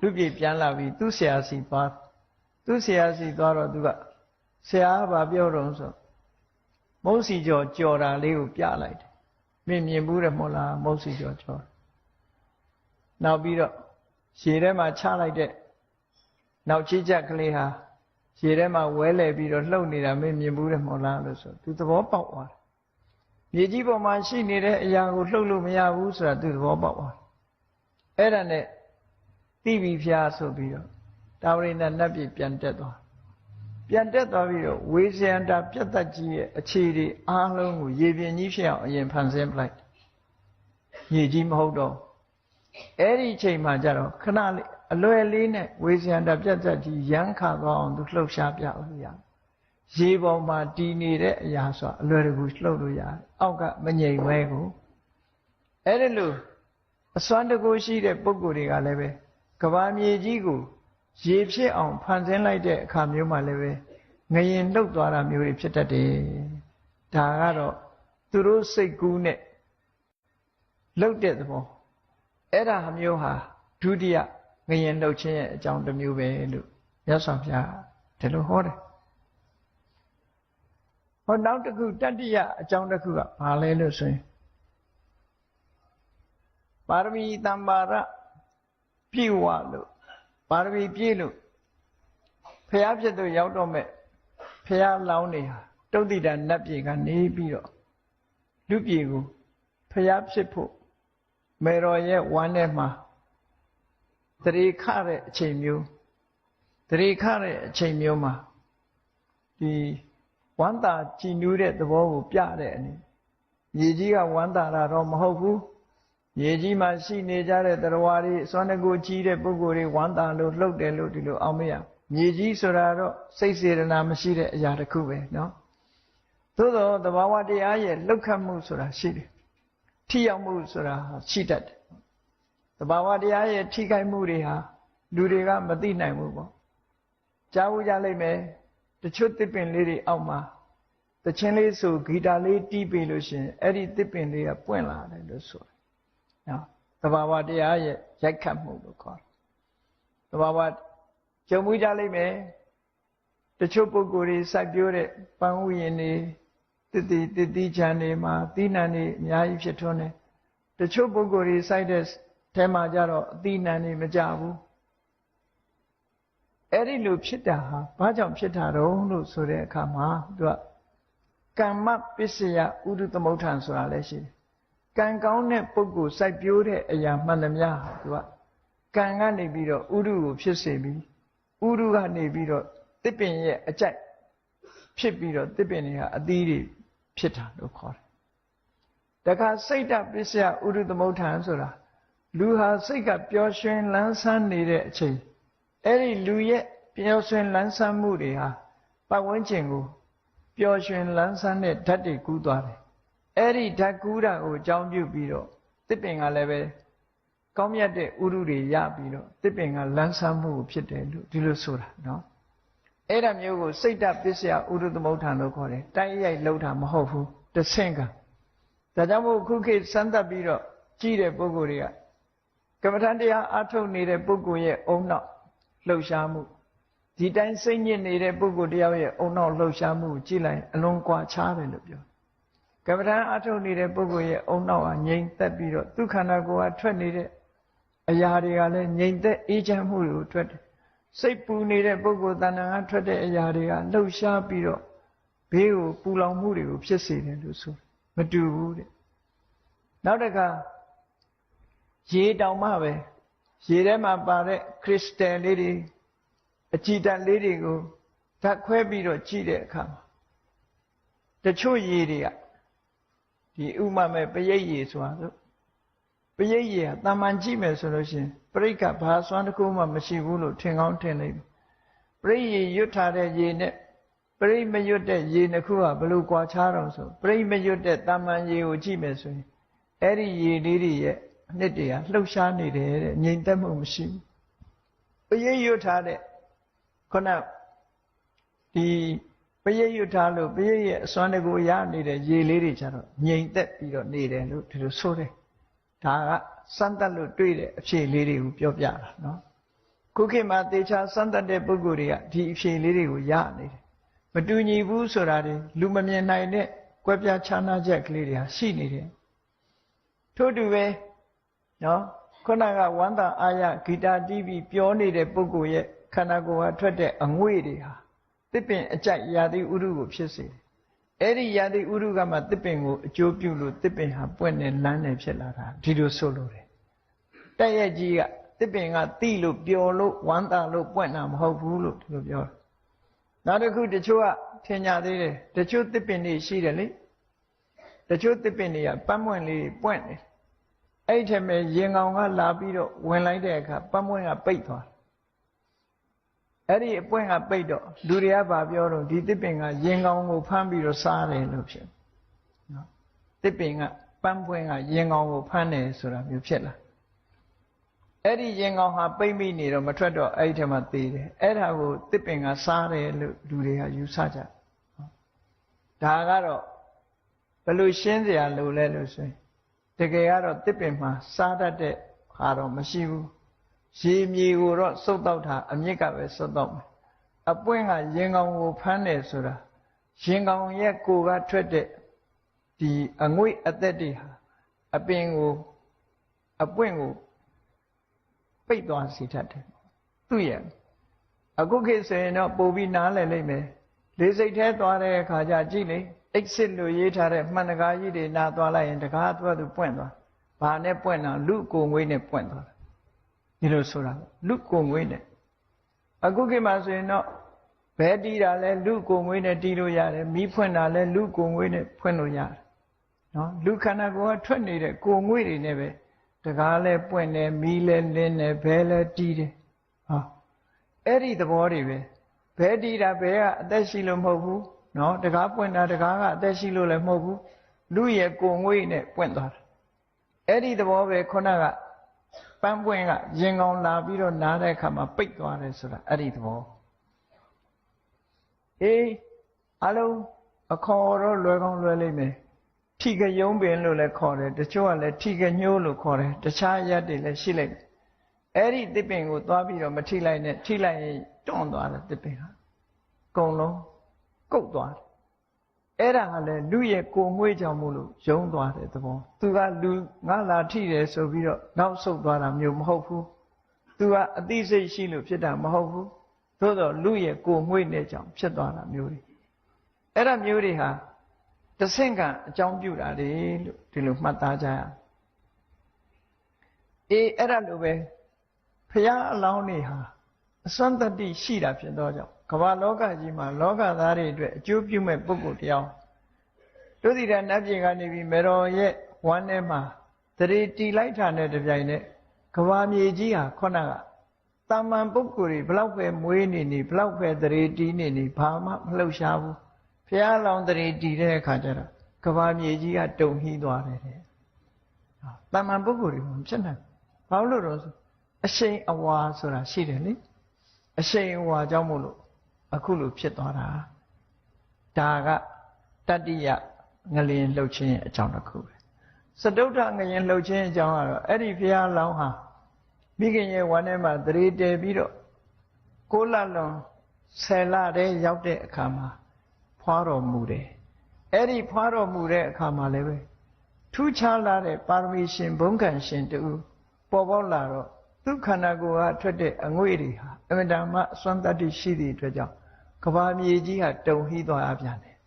လူပြေပြန်လာပြီးသူ့ဆရာစီသွားသူ့ဆရာစီသွားတော့သူကဆရာကဘာပြောတော့ဆိုမုတ်စီကျော်ကြော်တာလေးကိုပြလိုက်တယ်မင်းမြင်ဘူးတယ်မဟုတ်လားမုတ်စီကျော်ကြော်နောက်ပြီးတော့ရေထဲမှာချလိုက်တဲ့နောက်ချီချက်ကလေးဟာရေထဲမှာဝဲလဲပြီးတော့လှုပ်နေတာမင်းမြင်ဘူးတယ်မဟုတ်လားလို့ဆိုသူသဘောပေါက်သွားတယ်မြေကြီးပေါ်မှာရှိနေတဲ့အရာကိုလှုပ်လို့မရဘူးဆိုတာသူသဘောပေါက်သွားတယ်အဲ့ဒါနဲ့တိပိဖျားဆိုပြီးတော့တာဝရိန္ဒနတ်ပြည်ပြန်တက်သွားပြီးတော့ဝေဇယန္တာပြတ်တတ်ကြီးရဲ့အခြေတွေအားလုံးကိုရေပြင်ကြီးဖြစ်အောင်အရင်ဖန်ဆင်းပလိုက်မြေကြီးမဟုတ်တော့အဲ့ဒီအချိန်မှာကျတော့ခဏလေးအလွယ်လေးနဲ့ဝေဇယန္တာပြတ်တတ်ကြီးရမ်းခါသွားအောင်သူလှုပ်ရှားပြလို့ရတယ်ရေပေါ်မှာတည်နေတဲ့အရာဆိုအလွယ်တကူလှုပ်လို့ရတယ်အောက်ကမငြိမ်ဝဲကိုအဲ့ဒီလိုအစွမ်းတကူရှိတဲ့ပုဂ္ဂိုလ်တွေကလည်းပဲကဘာမြေကြီးကိုရေဖြစ်အောင်ဖန်ဆင်းလိုက်တဲ့အခါမျိုးမှလည်းပဲငရင်လှုပ်သွားတာမျိုးတွေဖြစ်တတ်တယ်ဒါကတော့သူတို့စိတ်ကူးနဲ့လှုပ်တဲ့သဘောအဲ့ဒါမျိုးဟာဒုတိယငရင်လှုပ်ခြင်းရဲ့အကြောင်းတစ်မျိုးပဲလို့မြတ်စွာဘုရားဒီလိုဟောတယ်ဟောနောက်တစ်ခုတတိယအကြောင်းတစ်ခုကဘာလဲလို့ဆိုရင်ပါရမီတမ္ပါရပြည့်ဝလို့ပါရမီပြည့်လို့ဖျားဖြစ်သူရောက်တော့မဲ့ဖျားလောင်းနေဟာတုတ်တိတနတ်ပြည်ကနေပြီးတော့လူပြည်ကိုဖျားဖြစ်ဖို့မေတော်ရဲ့ဝမ်းထဲမှာတရေခတဲ့အချိန်မျိုးမှာဒီဝမ်းသာကြည်နူးတဲ့သဘောကိုပြတဲ့အနေမြေကြီးကဝမ်းသာတာတော့မဟုတ်ဘူးမြေကြီးမှာရှိနေကြတဲ့တရားဝါတွေစွမ်းတကူကြီးတဲ့ပုဂ္ဂိုလ်တွေဝမ်းသာလို့လှုပ်တယ်လို့ဒီလိုအောင်မရမြေကြီးဆိုတာတော့စိတ်စေတနာမရှိတဲ့အရာတစ်ခုပဲเนาะသို့သောသဘာဝတရားရဲ့လှုပ်ခတ်မှုဆိုတာရှိတယ်ထိရောက်မှုဆိုတာရှိတတ်တယ်သဘာဝတရားရဲ့ထိခိုက်မှုတွေဟာလူတွေကမသိနိုင်ဘူးပေါ့ကြားဘူးကြလိမ့်မယ်တချို့သစ်ပင်လေးတွေအောက်မှာတချင်းလေးဆိုဂီတာလေးတီးပေးလို့ရှိရင်အဲ့ဒီသစ်ပင်လေးကပွင့်လာတယ်လို့ဆိုတယ်နော်သဘာဝတရားရဲ့ရိုက်ခတ်မှုလို့ခေါ်တယ်သဘာဝကြုံမှုကြလိမ့်မယ်တချို့ပုဂ္ဂိုလ်တွေစိုက်ပျိုးတဲ့ပန်းဥယျာဉ်တွေတတိချမ်းတွေမှာသီးနှံတွေအများကြီးဖြစ်ထွန်းတယ်တချို့ပုဂ္ဂိုလ်တွေစိုက်တဲ့ထဲမှာကြတော့အသီးနှံတွေမကြဘူးအဲ့ဒီလိုဖြစ်တာဟာဘာကြောင့်ဖြစ်တာတော့လို့ဆိုတဲ့အခါမှာသူကကမ္မပစ္စယဥဒုသမုဋ္ဌံဆိုတာလည်းရှိတယ်ကံကောင်းတဲ့ပုဂ္ဂိုလ်စိုက်ပျိုးတဲ့အရာမှန်သမျှဟာသူကကံကနေပြီးတော့ဥဒုကိုဖြစ်စေပြီးဥဒုကနေပြီးတော့သစ်ပင်ရဲ့အကြိုက်ဖြစ်ပြီးတော့သစ်ပင်တွေဟာအသီးတွေဖြစ်တာလို့ခေါ်တယ်တခါစိတ်တပစ္စယဥဒုသမုဋ္ဌံဆိုတာလူဟာစိတ်ကပျော်ရွှင်လန်းဆန်းနေတဲ့အချိန်အဲ့ဒီလူရဲ့ပျော်ရွှင်လန်းဆန်းမှုတွေဟာပတ်ဝန်းကျင်ကိုပျော်ရွှင်လန်းဆန်းတဲ့ဓာတ်တွေကူးသွားတယ်အဲ့ဒီဓာတ်ကူးတာကိုအကြောင်းပြုပြီးတော့သစ်ပင်ကလည်းပဲကောင်းမြတ်တဲ့ဥရုတွေရပြီးတော့သစ်ပင်ကလန်းဆန်းမှုဖြစ်တယ်လို့ဒီလိုဆိုတာနော်အဲ့ဒါမျိုးကိုစိတ်တပစ္စယဥရုသမုဋ္ဌံလို့ခေါ်တယ်တိုက်ရိုက်လှုပ်တာမဟုတ်ဘူးတဆင့်ကဒါကြောင့်မို့ခုခေတ်စမ်းသပ်ပြီးတော့ကြည့်တဲ့ပုဂ္ဂိုလ်တွေကကမ္မထန်တရားအားထုတ်နေတဲ့ပုဂ္ဂိုလ်ရဲ့အုံနောက်လှုပ်ရှားမှုဒီတိုင်းစိတ်ညစ်နေတဲ့ပုဂ္ဂိုလ်တယောက်ရဲ့အုံနောက်လှုပ်ရှားမှုကိုကြည့်လိုက်အလွန်ကွာခြားတယ်လို့ပြောကမ္မထန်အားထုတ်နေတဲ့ပုဂ္ဂိုလ်ရဲ့အုံနောက်ဟာငြိမ်သက်ပြီးတော့ဒုက္ခနာကိုယ်ကထွက်နေတဲ့အရာတွေကလည်းငြိမ်သက်အေးချမ်းမှုတွေကိုထွက်တယ် စိတ်ပူနေတဲ့ပုဂ္ဂိုလ်တဏ္ဍာကထွက်တဲ့အရာတွေကလှုပ်ရှားပြီးတော့ဘေးကိုပူလောင်မှုတွေကိုဖြစ်စေတယ်လို့ဆိုမတူဘူးတဲ့နောက်တစ်ခါရေတောင်မှပဲရေထဲမှာပါတဲ့ခရစ်စတယ်လေးတွေအကြည်ဓာတ်လေးတွေကိုဓာတ်ခွဲပြီးတော့ကြည့်တဲ့အခါမှာတချို့ရေတွေကဒီဥမာမဲ့ပရိတ်ရေဆိုတာလို့ပရိတ်ရေကတာမန်ကြည့်မယ်ဆိုလို့ရှိရင်ပရိတ်ကဘာစွမ်းတစ်ခုမှမရှိဘူးလို့ထင်ကောင်းထင်လိမ့်မယ်ပရိတ်ရေရွတ်ထားတဲ့ရေနဲ့ပရိတ်မရွတ်တဲ့ရေနှစ်ခုကဘယ်လိုကွာခြားတော့ဆိုပရိတ်မရွတ်တဲ့တာမန်ရေကိုကြည့်မယ်ဆိုရင်အဲ့ဒီရေလေးတွေရဲ့အနှစ်တွေကလှုပ်ရှားနေတယ်တဲ့ငြိမ်သက်မှုမရှိဘူးပရိတ်ရွတ်ထားတဲ့ခုနဒီပရိတ်ရွတ်ထားလို့ပရိတ်ရဲ့အစွမ်းတကူရနေတဲ့ရေလေးတွေကြတော့ငြိမ်သက်ပြီးတော့နေတယ်လို့ဒီလိုဆိုတယ်ဒါကစမ်းသပ်လို့တွေ့တဲ့အဖြေလေးတွေကိုပြောပြတာနော်ခုခေတ်မှာတေချာစမ်းသပ်တဲ့ပုဂ္ဂိုလ်တွေကဒီအဖြေလေးတွေကိုရနေတယ်မတူညီဘူးဆိုတာတွေလူမမြင်နိုင်တဲ့ကွဲပြားခြားနားချက်ကလေးတွေဟာရှိနေတယ်ထို့တူပဲနော်ခုနကဝန္တာအာရဂီတာတီးပြီးပြောနေတဲ့ပုဂ္ဂိုလ်ရဲ့ခန္ဓာကိုယ်ဟာထွက်တဲ့အငွေ့တွေဟာတစ်ပင်အကြိုက်ရာသီဥတုကိုဖြစ်စေတယ်အဲ့ဒီရာသီဥတုကမှတစ်ပင်ကိုအကျိုးပြုလို့တစ်ပင်ဟာပွင့်နေလန်းနေဖြစ်လာတာဒီလိုဆိုလို့တယ်တက်ရဲ့ကြီးကတစ်ပင်ကတိလို့ပျော်လို့ဝမ်းသာလို့ပွင့်တာမဟုတ်ဘူးလို့ဒီလိုပြောတယ်နောက်တစ်ခုတချို့ကထင်ကြသေးတယ်တချို့တစ်ပင်တွေရှိတယ်လေတချို့တစ်ပင်တွေကပန်းပွင့်လေးပွင့်တယ်အဲ့ဒီထဲမှာရင်ကောင်ကလာပြီးတော့ဝင်လိုက်တဲ့အခါပန်းပွင့်ကပိတ်သွားအဲ့ဒီအပွင့်ကပိတ်တော့လူတွေကဗာပြောတော့ဒီတစ်ပင်ကရင်ကောင်ကိုဖမ်းပြီးတော့စားတယ်လို့ဖြစ်နော်တစ်ပင်ကပန်းပွင့်ကရင်ကောင်ကိုဖမ်းတယ်ဆိုတာမျိုးဖြစ်လာအဲ့ဒီရင်ကောင်ဟာပိတ်မိနေတော့မထွက်တော့အဲ့ဒီထဲမှာသေတယ်အဲ့ဒါကိုတစ်ပင်ကစားတယ်လို့လူတွေကယူဆကြဒါကတော့ဘယ်လိုရှင်းစရာလိုလဲလို့ဆိုရင်တကယ်ကတော့တစ်ပင်မှာစားတတ်တဲ့ဟာတော့မရှိဘူးရေမြေကိုတော့စုပ်တော့တာအမြစ်ကပဲစုပ်တော့မယ်အပွင့်ကရင်ကောင်ကိုဖမ်းတယ်ဆိုတာရင်ကောင်ရဲ့ကိုယ်ကထွက်တဲ့ဒီအငွေ့အသက်တွေဟာအပင်ကိုအပွင့်ကိုပိတ်သွားစေတတ်တယ်သူ့ရဲ့အခုခေတ်ဆိုရင်တော့ပို့ပြီးနားလည်လိမ့်မယ်လေစိတ်ထဲသွားတဲ့အခါကျကြည့်လေexit လို့ရေးထားတဲ့မှန်တကားကြီးတွေနားသွားလိုက်ရင်တကားသွားသူပွင့်သွားဘာနဲ့ပွင့်တာလူကိုငွေနဲ့ပွင့်သွားဒီလိုဆိုတာလူကိုငွေနဲ့အခုခေတ်မှာဆိုရင်တော့ဘဲတီးတာလဲလူကိုငွေနဲ့တီးလို့ရတယ်မီးဖွင့်တာလဲလူကိုငွေနဲ့ဖွင့်လို့ရတယ်နော်လူခန္ဓာကိုယ်ကထွက်နေတဲ့ကိုငွေတွေနဲ့ပဲတကားလဲပွင့်တယ်မီးလဲလင်းတယ်ဘဲလဲတီးတယ်ဟာအဲ့ဒီသဘောတွေပဲဘဲတီးတာဘဲကအသက်ရှိလို့မဟုတ်ဘူးနော်တကားပွင့်တာတကားကအသက်ရှိလို့လည်းမဟုတ်ဘူးလူရဲ့ကိုငွေနဲ့ပွင့်သွားတာအဲ့ဒီသဘောပဲခုနကပန်းပွင့်ကရင်ကောင်လာပြီးတော့နားတဲ့အခါမှာပိတ်သွားတယ်ဆိုတာအဲ့ဒီသဘောအလုံးအခေါ်တော့လွယ်ကောင်းလွယ်လိမ့်မယ်ထိကယုံပင်လို့လည်းခေါ်တယ်တချို့ကလည်းထိကညိုးလို့ခေါ်တယ်တခြားရက်တွေလည်းရှိလိုက်အဲ့ဒီတစ်ပင်ကိုသွားပြီးတော့မထိလိုက်နဲ့ထိလိုက်ရင်တွန့်သွားတယ်တစ်ပင်ဟာအကုန်လုံးကုတ်သွားတယ်အဲ့ဒါကလည်းလူရဲ့ကိုငွေ့ကြောင့်မို့လို့ယုံသွားတဲ့သဘောသူကလူငါလာထိတယ်ဆိုပြီးတော့နောက်ဆုတ်သွားတာမျိုးမဟုတ်ဘူးသူကအသိစိတ်ရှိလို့ဖြစ်တာမဟုတ်ဘူးသို့တော့လူရဲ့ကိုငွေ့နဲ့ကြောင့်ဖြစ်သွားတာမျိုးတွေအဲ့ဒါမျိုးတွေဟာတဆင့်ကအကြောင်းပြုတာလေလို့ဒီလိုမှတ်သားကြရအောင်အဲ့ဒါလိုပဲဘုရားအလောင်းတွေဟာအစွမ်းတတ္တိရှိတာဖြစ်သောကြောင့်ကမ္ဘာလောကကြီးမှာလောကသားတွေအတွက်အကျိုးပြုမဲ့ပုဂ္ဂိုလ်တရားတို့ဒီကနတ်ပြည်ကနေပြီးမေတော်ရဲ့ဝမ်းထဲမှာသတိတီလိုက်တာနဲ့တပြိုင်နက်ကမ္ဘာမြေကြီးဟာခုနကတာမန်ပုဂ္ဂိုလ်တွေဘလောက်ပဲမွေးနေနေဘလောက်ပဲသတိတီနေနေဘာမှမလှုပ်ရှားဘူးဘုရားလောင်းသတိတီတဲ့အခါကျတော့ကမ္ဘာမြေကြီးကတုန်လှီးသွားတယ်တဲ့တာမန်ပုဂ္ဂိုလ်တွေမဖြစ်နိုင်ဘာလို့လို့ဆိုအရှိန်အဝါဆိုတာရှိတယ်လေအရှိန်အဝါကြောင့်မို့လို့အခုလိုဖြစ်သွားတာဒါကတတ္တိယငလျင်လှုပ်ခြင်းအကြောင်းတစ်ခုပဲစတုတ္ထငလျင်လှုပ်ခြင်းအကြောင်းကတော့အဲ့ဒီဘုရားလောင်းဟာမိခင်ရဲ့ဝမ်းထဲမှာသတိတည်ပြီးတော့6 လလွန်10 လတည်းရောက်တဲ့အခါမှာဖွာတော်မူတယ်အဲ့ဒီဖွာတော်မူတဲ့အခါမှာလည်းပဲထူးခြားလာတဲ့ပါရမီရှင်ဘုန်းခံရှင်တူပေါ်ပေါက်လာတော့ သူခန္ဓာကိုယ်ကထွက်တဲ့အငွေ့တွေဟာအမြဲတမ်းအစွမ်းတတ္တိရှိသည့်အတွက်ကြောင့်ကဘာမြေကြီးဟာတုံဟိသွားရပြန်တယ်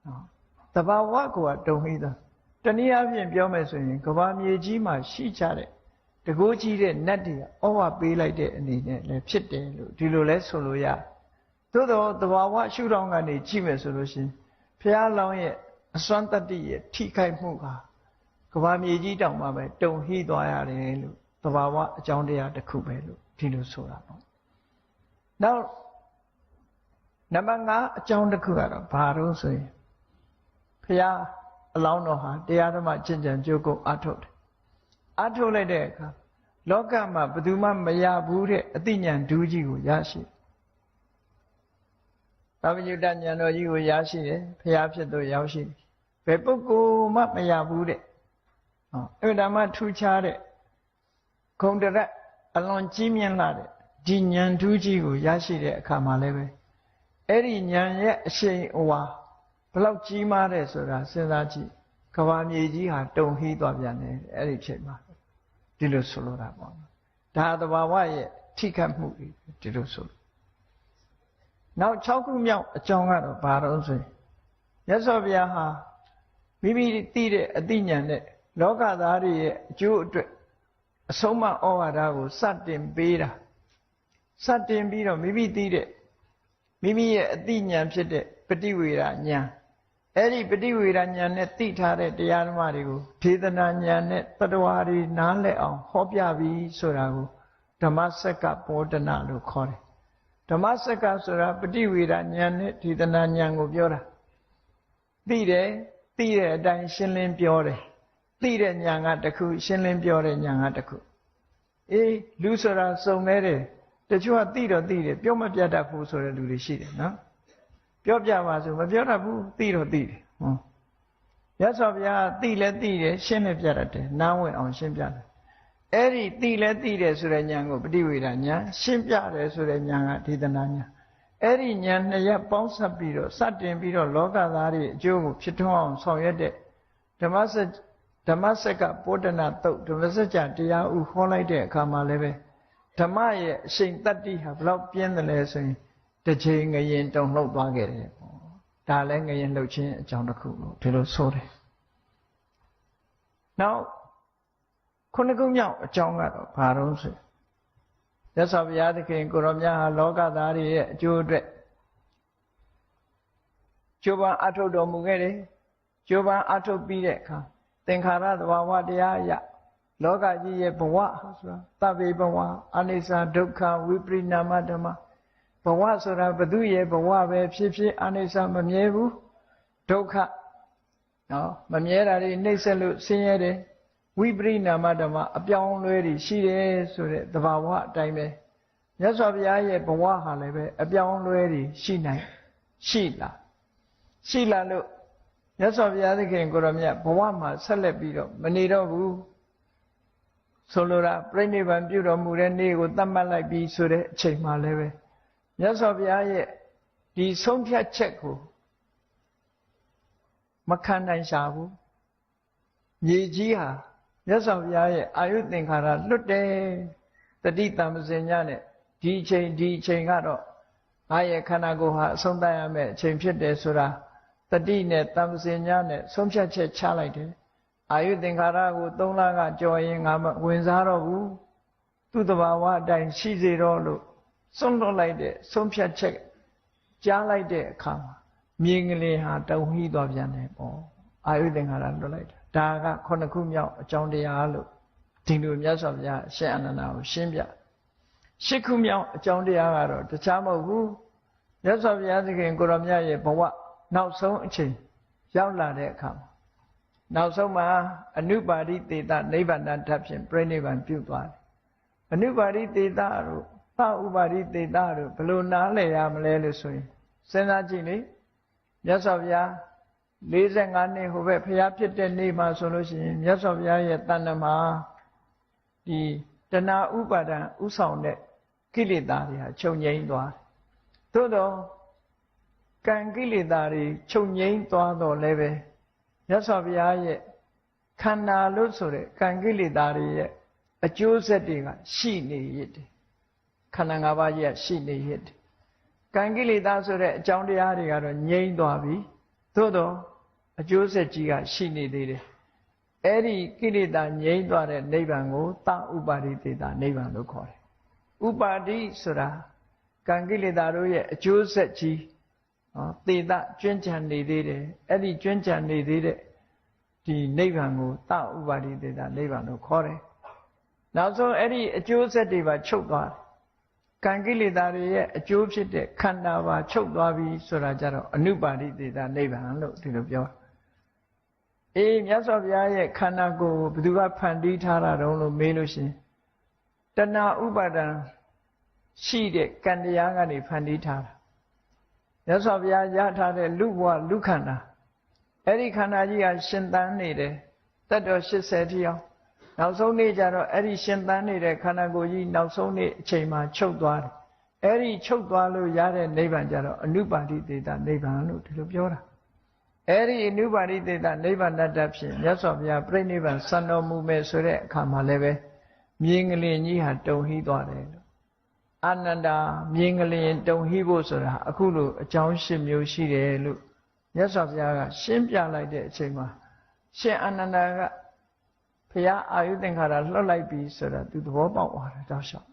နော်တဘာဝကိုကတုံဟိသွားတနည်းအားဖြင့်ပြောမယ်ဆိုရင်ကဘာမြေကြီးမှာရှိကြတဲ့တကိုးကြီးတဲ့နတ်တွေကဩဝပေးလိုက်တဲ့အနေနဲ့လည်းဖြစ်တယ်လို့ဒီလိုလဲဆိုလို့ရတယ်သို့တော့တဘာဝရှုထောင့်ကနေကြည့်မယ်ဆိုလို့ရှိရင်ဘုရားလောင်းရဲ့အစွမ်းတတ္တိရဲ့ထိခိုက်မှုဟာကဘာမြေကြီးတောင်မှပဲတုံဟိသွားရတယ်လို့တဘာဝအကြောင်းတရားတစ်ခုပဲလို့ဒီလိုဆိုတာပေါ့နောက်နံပါတ်5အကြောင်းတစ်ခုကတော့ဘာလို့ဆိုရင်ဘုရားအလောင်းတော်ဟာတရားဓမ္မကျင့်ကြံကြိုးကုပ်အားထုတ်တယ်အားထုတ်လိုက်တဲ့အခါလောကမှာဘယ်သူမှမရဘူးတဲ့အသိဉာဏ်ဒူးကြီးကိုရရှိသာဝညုတဉာဏ်တော်ကြီးကိုရရှိတယ်ဘုရားဖြစ်သူရောက်ရှိတယ်ဘယ်ပုဂ္ဂိုလ်မှမရဘူးတဲ့အဲ့ဒါမှထူးခြားတဲ့ဂုဏ်တရက်အလွန်ကြီးမြတ်လာတဲ့ဒီဉာဏ်ထူးကြီးကိုရရှိတဲ့အခါမှာလည်းပဲအဲ့ဒီဉာဏ်ရဲ့အရှိန်အဝါဘလောက်ကြီးမားတယ်ဆိုတာစဉ်းစားကြည့်ကဘာမြေကြီးဟာတုံဟိသွားပြန်တယ်အဲ့ဒီချိန်မှာဒီလိုဆိုလိုတာပေါ့ဒါသဘာဝရဲ့ထိခတ်မှုဒီလိုဆိုနောက်6ခုမြောက်အကြောင်းကတော့ဘာလို့ဆိုရင်မြတ်စွာဘုရားဟာမိမိသိတဲ့အသိဉာဏ်နဲ့လောကသားတွေရဲ့အကျိုးအတွက်အဆုံးအမဩဝါဒကိုစတင်ပေးတာစတင်ပြီးတော့မိမိသိတဲ့မိမိရဲ့အသိဉာဏ်ဖြစ်တဲ့ပฏิဝေဒဉာဏ်အဲ့ဒီပฏิဝေဒဉာဏ်နဲ့သိထားတဲ့တရားဓမ္မတွေကိုဒေသနာဉာဏ်နဲ့တတ္တဝါတွေနားလည်အောင်ဟောပြပြီးဆိုတာကိုဓမ္မစက္ကပောဒနာလို့ခေါ်တယ်ဓမ္မစက္ကဆိုတာပฏิဝေဒဉာဏ်နဲ့ဒေသနာဉာဏ်ကိုပြောတာသိတဲ့အတိုင်းရှင်းလင်းပြောတယ်သိတဲ့ဉာဏ်ကတစ်ခုရှင်းလင်းပြောတဲ့ဉာဏ်ကတစ်ခုအေးလူဆိုတာစုံနေတယ်တချို့ကသိတော့သိတယ်ပြောမပြတတ်ဘူးဆိုတဲ့လူတွေရှိတယ်နော်ပြောပြပါဆိုမပြောတတ်ဘူးသိတော့သိတယ်ရသော်ဗျာသိလဲသိတယ်ရှင်းလဲပြတတ်တယ်နားဝင်အောင်ရှင်းပြတယ်အဲ့ဒီသိလဲသိတယ်ဆိုတဲ့ဉာဏ်ကိုပฏิဝေဒဉာဏ်ရှင်းပြတယ်ဆိုတဲ့ဉာဏ်ကဒေသနာဉာဏ်အဲ့ဒီဉာဏ်နှစ်ရပ်ပေါင်းစပ်ပြီးတော့စတင်ပြီးတော့လောကသားတွေအကျိုးကိုဖြစ်ထွန်းအောင်ဆောင်ရွက်တဲ့ဓမ္မစက္ကပောဒနာတုတ်ဓမ္မစကြာတရားဥဟောလိုက်တဲ့အခါမှာလည်းပဲဓမ္မရဲ့အရှိန်တတ္တိဟာဘလောက်ပြင်းတယ်လဲဆိုရင်တစ်ချိန်ငရင်တုံလှုပ်သွားခဲ့တယ်ပေါ့ဒါလည်းငရင်လှုပ်ခြင်းအကြောင်းတစ်ခုလို့ဒီလိုဆိုတယ်နောက်ခုနှစ်ခုမြောက်အကြောင်းကတော့ဘာလို့ဆိုရသော်ဘုရားသခင်ကိုရောမြတ်ဟာလောကသားတွေရဲ့အကျိုးအတွက်ကြိုးပမ်းအထုတ်တော်မူခဲ့တယ်ကြိုးပမ်းအထုတ်ပြီးတဲ့အခါသင်္ခါရသဘာဝတရားအရလောကကြီးရဲ့ဘဝဆိုတာသဗ္ဗေဘဝအနိစ္စဒုက္ခဝိပရိနာမဓမ္မဘဝဆိုတာဘသူရဲ့ဘဝပဲဖြစ်ဖြစ်အနိစ္စမမြဲဘူးဒုက္ခနော်မမြဲတာတွေနှိမ့်ဆက်လို့ဆင်းရဲတယ်ဝိပရိနာမဓမ္မအပြောင်းလဲတွေရှိတယ်ဆိုတဲ့သဘာဝအတိုင်းပဲမြတ်စွာဘုရားရဲ့ဘဝဟာလည်းပဲအပြောင်းလဲတွေရှိလာလို့မြတ်စွာဘုရားသခင်ကိုရောမြတ်ဘဝမှာဆက်လက်ပြီးတော့မနေတော့ဘူးဆိုလိုတာပြိဋိဘံပြုတော်မူတဲ့နေ့ကိုသတ်မှတ်လိုက်ပြီးဆိုတဲ့အချိန်မှလည်းပဲမြတ်စွာဘုရားရဲ့ဒီဆုံးဖြတ်ချက်ကိုမခံနိုင်ရှာဘူးမြေကြီးဟာမြတ်စွာဘုရားရဲ့အာယုသင်္ခါရလွတ်တယ်တတိတံပစင်ညနဲ့ဒီအချိန်ကတော့ငါရဲ့ခန္ဓာကိုယ်ဟာအဆုံးသတ်ရမယ့်အချိန်ဖြစ်တယ်ဆိုတာတတိနဲ့တံပစင်ညနဲ့ဆုံးဖြတ်ချက်ချလိုက်တယ်အာယုသင်္ခါရကို3လကကြော်ရင်ငါမဝင်စားတော့ဘူးသူ့တဘာဝအတိုင်းရှိစေတော့လို့ဆုံးလွတ်လိုက်တဲ့ဆုံးဖြတ်ချက်ကြားလိုက်တဲ့အခါမှာမြေငလင်ဟာတုံဟိသွားပြန်တယ်ပေါ့အာယုသင်္ခါရလွတ်လိုက်တာဒါက9ခုမြောက်အကြောင်းတရားလို့ဒီလိုမြတ်စွာဘုရားရှင်းအနန္ဒာကိုရှင်းပြ10ခုမြောက်အကြောင်းတရားကတော့တခြားမဟုတ်ဘူးမြတ်စွာဘုရားသခင်ကိုရောမြတ်ရဲ့ဘဝနောက်ဆုံးအချိန်ရောက်လာတဲ့အခါမှာနောက်ဆုံးမှာအနုပါရိသေတနိဗ္ဗာန်ဓာတ်ဖြင့်ပြိဋိဘံပြုသွားတယ်အနုပါရိသေတတို့သဥပါရိသေတတို့ဘယ်လိုနားလည်ရမလဲလို့ဆိုရင်စဉ်းစားကြည့်လေမြတ်စွာဘုရား45နှစ်ဟိုဘက်ဘုရားဖြစ်တဲ့နေ့မှာဆိုလို့ရှိရင်မြတ်စွာဘုရားရဲ့တဏ္ဍမှာဒီတဏှာဥပါဒံဥဆောင်တဲ့ကိလေသာတွေဟာချုပ်ငြိမ်းသွားတယ်သို့တော့ကံကိလေသာတွေချုပ်ငြိမ်းသွားတော့လည်းပဲမြတ်စွာဘုရားရဲ့ခန္ဓာလို့ဆိုတဲ့ကံကိလေသာတွေရဲ့ အကျိုးဆက်တွေကရှိနေရတဲ့ခန္ဓာ၅ပါးကြီးကရှိနေရတဲ့ကံကိလေသာဆိုတဲ့အကြောင်းတရားတွေကတော့ငြိမ်းသွားပြီသို့တော့အကျိုးဆက်ကြီးကရှိနေသေးတယ်အဲ့ဒီကိလေသာငြိမ်းသွားတဲ့နိဗ္ဗာန်ကိုသဥပါရိသေတာနိဗ္ဗာန်လို့ခေါ်တယ်ဥပါတိဆိုတာကံကိလေသာတို့ရဲ့အကျိုးဆက်ကြီးသေတကျွမ်းကျန်နေသေးတယ်အဲ့ဒီကျွမ်းကျန်နေသေးတဲ့ဒီနိဗ္ဗာန်ကိုသဥပါရိသေတာနိဗ္ဗာန်လို့ခေါ်တယ်နောက်ဆုံးအဲ့ဒီအကျိုးဆက်တွေပါချုပ်သွားတယ်ကံကိလေသာတွေရဲ့အကျိုးဖြစ်တဲ့ခန္ဓာပါချုပ်သွားပြီဆိုတာကြတော့အနုပါရိသေတာနိဗ္ဗာန်လို့ဒီလိုပြောအေးမြတ်စွာဘုရားရဲ့ခန္ဓာကိုယ်ဘယ်သူကဖန်တီးထားတာတုံးလို့မေးလို့ရှင်တဏှာဥပါဒံရှိတဲ့ကံတရားကနေဖန်တီးထားတာမြတ်စွာဘုရားရထားတဲ့လူဘဝလူခန္ဓာအဲ့ဒီခန္ဓာကြီးကရှင်သန်နေတယ်တတ်တော်80တိအောင်နောက်ဆုံးနေ့ကျတော့အဲ့ဒီရှင်သန်နေတဲ့ခန္ဓာကိုယ်ကြီးနောက်ဆုံးနေ့အချိန်မှာချုပ်သွားတယ်အဲ့ဒီချုပ်သွားလို့ရတဲ့နိဗ္ဗာန်ကျတော့အနုပါတိသေတာနိဗ္ဗာန်လို့ဒီလိုပြောတာအဲ့ဒီအနုပါတိသေတာနိဗ္ဗာန်တတ်ဖြင့်မြတ်စွာဘုရားပြိဋိနိဗ္ဗာန်စံတော်မူမယ်ဆိုတဲ့အခါမှာလည်းပဲမြင်ကလေးကြီးဟာတုံဟိသွားတယ်လို့အာနန္ဒာမြင်ကလေးတုံဟိဖို့ဆိုတာအခုလိုအကြောင်း၈မျိုးရှိတယ်လို့မြတ်စွာဘုရားကရှင်းပြလိုက်တဲ့အချိန်မှာရှင်အာနန္ဒာကဘုရားအာယုသင်္ခါရလှုပ်လိုက်ပြီဆိုတာသူသဘောပေါက်သွားတယ်တောက်လျှောက်